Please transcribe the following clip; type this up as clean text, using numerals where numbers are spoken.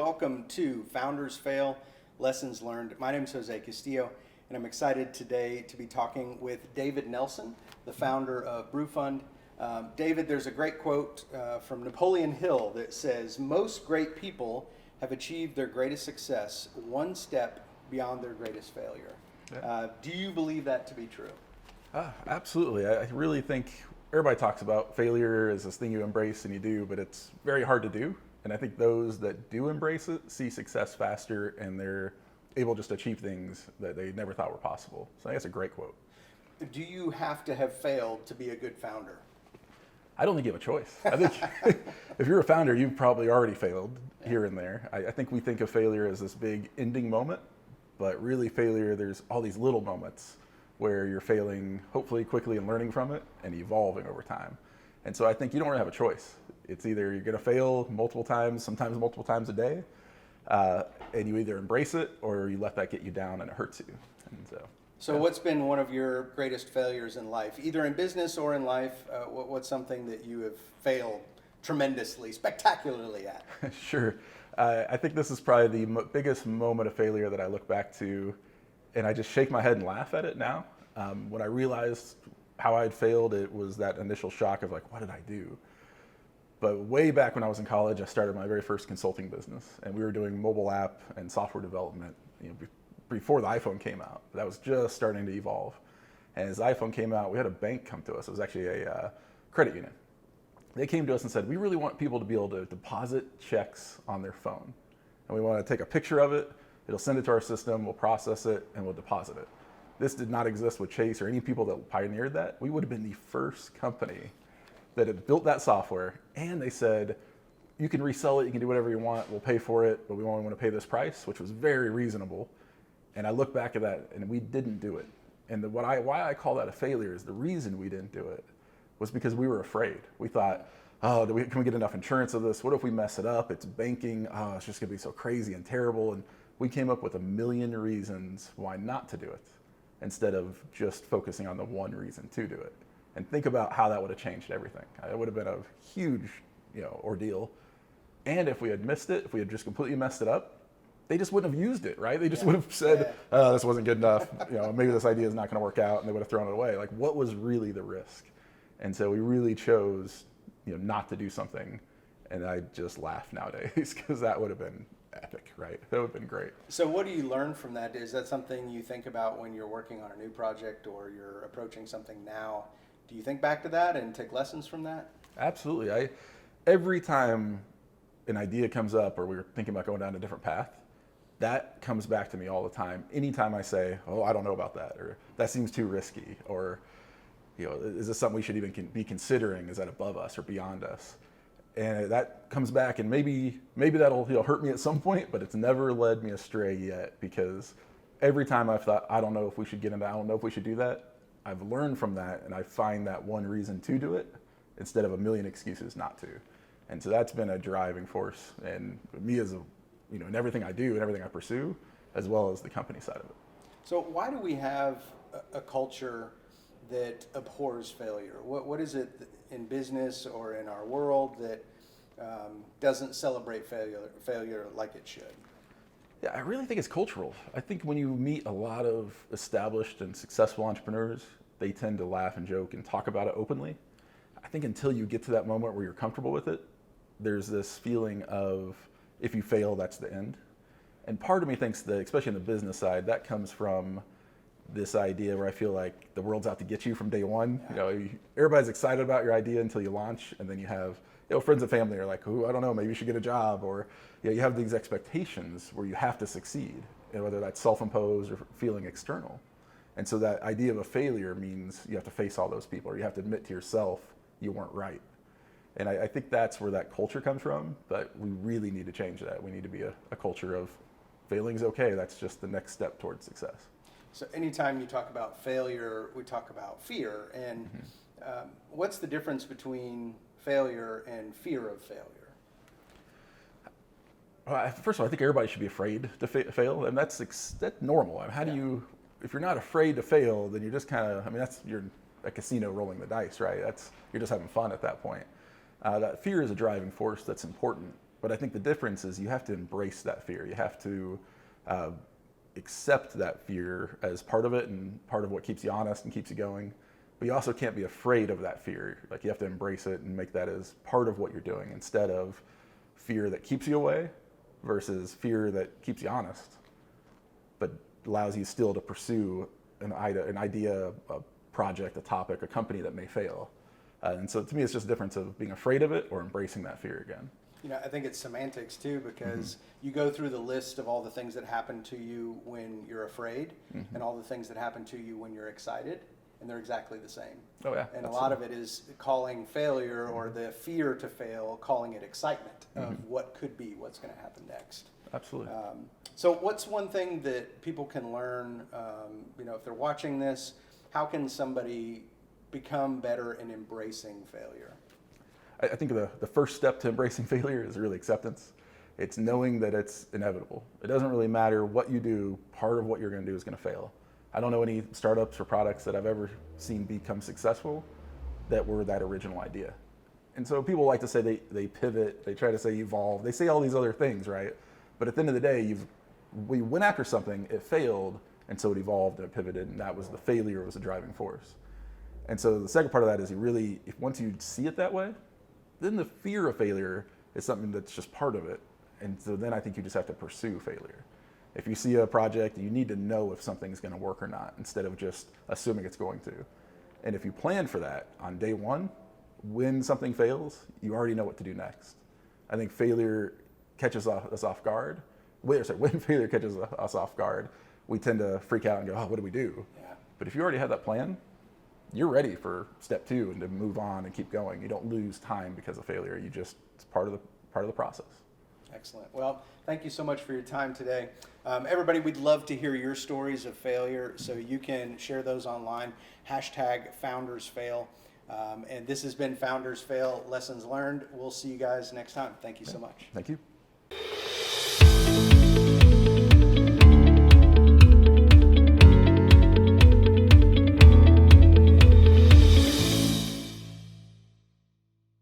welcome to Founders Fail, Lessons Learned. My name is Jose Castillo, and I'm excited today to be talking with David Nelson, the founder of BrewFund. David, there's a great quote from Napoleon Hill that says, "Most great people have achieved their greatest success one step beyond their greatest failure." Yeah. Do you believe that to be true? Absolutely. I really think everybody talks about failure as this thing you embrace and you do, but it's very hard to do. And I think those that do embrace it see success faster, and they're able just to achieve things that they never thought were possible. So I think that's a great quote. Do you have to have failed to be a good founder? I don't think you have a choice. I think if you're a founder, you've probably already failed here and there. I think we think of failure as this big ending moment, but really failure, there's all these little moments where you're failing, hopefully quickly, and learning from it and evolving over time. And so I think you don't really have a choice. It's either you're gonna fail multiple times, sometimes multiple times a day, and you either embrace it or you let that get you down and it hurts you. And so what's been one of your greatest failures in life, either in business or in life? What's something that you have failed tremendously, spectacularly at? Sure. I think this is probably the biggest moment of failure that I look back to, and I just shake my head and laugh at it now. When I realized how I had failed, it was that initial shock of like, what did I do? But way back when I was in college, I started my very first consulting business, and we were doing mobile app and software development, before the iPhone came out. That was just starting to evolve. And as the iPhone came out, we had a bank come to us. It was actually a credit union. They came to us and said, "We really want people to be able to deposit checks on their phone. And we want to take a picture of it, it'll send it to our system, we'll process it, and we'll deposit it." This did not exist with Chase or any people that pioneered that. We would have been the first company that had built that software, and they said, "You can resell it, you can do whatever you want, we'll pay for it, but we only want to pay this price," which was very reasonable. And I look back at that, and we didn't do it. And why I call that a failure is the reason we didn't do it was because we were afraid. We thought, oh, can we get enough insurance of this? What if we mess it up? It's banking. Oh, it's just going to be so crazy and terrible. And we came up with a million reasons why not to do it, instead of just focusing on the one reason to do it. And think about how that would have changed everything. It would have been a huge, ordeal. And if we had missed it, if we had just completely messed it up, they just wouldn't have used it, right? They just would have said, "Oh, this wasn't good enough. Maybe this idea is not going to work out," and they would have thrown it away. Like, what was really the risk? And so we really chose, not to do something. And I just laugh nowadays because that would have been epic, right? That would have been great. So what do you learn from that? Is that something you think about when you're working on a new project or you're approaching something now? Do you think back to that and take lessons from that? Absolutely. Every time an idea comes up or we're thinking about going down a different path, that comes back to me all the time. Anytime I say, "Oh, I don't know about that," or "That seems too risky," or "Is this something we should even be considering? Is that above us or beyond us?" And that comes back, and maybe that'll hurt me at some point, but it's never led me astray yet, because every time I've thought, "I don't know if we should get into that, I don't know if we should do that," I've learned from that, and I find that one reason to do it instead of a million excuses not to. And so that's been a driving force, and me as in everything I do and everything I pursue, as well as the company side of it. So why do we have a culture that abhors failure? What is it in business or in our world that doesn't celebrate failure like it should? Yeah, I really think it's cultural. I think when you meet a lot of established and successful entrepreneurs, they tend to laugh and joke and talk about it openly. I think until you get to that moment where you're comfortable with it, there's this feeling of, if you fail, that's the end. And part of me thinks that, especially on the business side, that comes from this idea where I feel like the world's out to get you from day one. Everybody's excited about your idea until you launch, and then you have friends and family are like, "Ooh, I don't know, maybe you should get a job," or you have these expectations where you have to succeed, and whether that's self-imposed or feeling external. And so that idea of a failure means you have to face all those people, or you have to admit to yourself you weren't right. And I think that's where that culture comes from, but we really need to change that. We need to be a culture of failing's okay, that's just the next step towards success. So anytime you talk about failure, we talk about fear. And what's the difference between failure and fear of failure? First of all, I think everybody should be afraid to fail, and that's normal. I mean, how do you, if you're not afraid to fail, then you're just kind of, you're a casino rolling the dice, right? You're just having fun at that point. That fear is a driving force that's important. But I think the difference is you have to embrace that fear. You have to accept that fear as part of it and part of what keeps you honest and keeps you going. But you also can't be afraid of that fear. Like, you have to embrace it and make that as part of what you're doing, instead of fear that keeps you away versus fear that keeps you honest, but allows you still to pursue an idea, a project, a topic, a company that may fail. And so to me, it's just a difference of being afraid of it or embracing that fear again. You know, I think it's semantics too, because you go through the list of all the things that happen to you when you're afraid and all the things that happen to you when you're excited, and they're exactly the same. Oh yeah. And a lot of it is calling failure or the fear to fail, calling it excitement of what could be, what's going to happen next. Absolutely. So what's one thing that people can learn, you know, if they're watching this, how can somebody become better in embracing failure? I think the first step to embracing failure is really acceptance. It's knowing that it's inevitable. It doesn't really matter what you do, part of what you're going to do is going to fail. I don't know any startups or products that I've ever seen become successful that were that original idea. And so people like to say they pivot, they try to say evolve, they say all these other things, right? But at the end of the day, we went after something, it failed, and so it evolved and it pivoted, and that was the failure, was the driving force. And so the second part of that is once you see it that way, then the fear of failure is something that's just part of it. And so then I think you just have to pursue failure. If you see a project, you need to know if something's going to work or not, instead of just assuming it's going to. And if you plan for that on day one, when something fails, you already know what to do next. I think failure catches us off guard. When failure catches us off guard, we tend to freak out and go, oh, what do we do? Yeah. But if you already have that plan, you're ready for step 2 and to move on and keep going. You don't lose time because of failure. It's part of the process. Excellent. Well, thank you so much for your time today. Everybody, we'd love to hear your stories of failure, so you can share those online, #FoundersFail. And this has been Founders Fail Lessons Learned. We'll see you guys next time. Thank you so much. Thank you.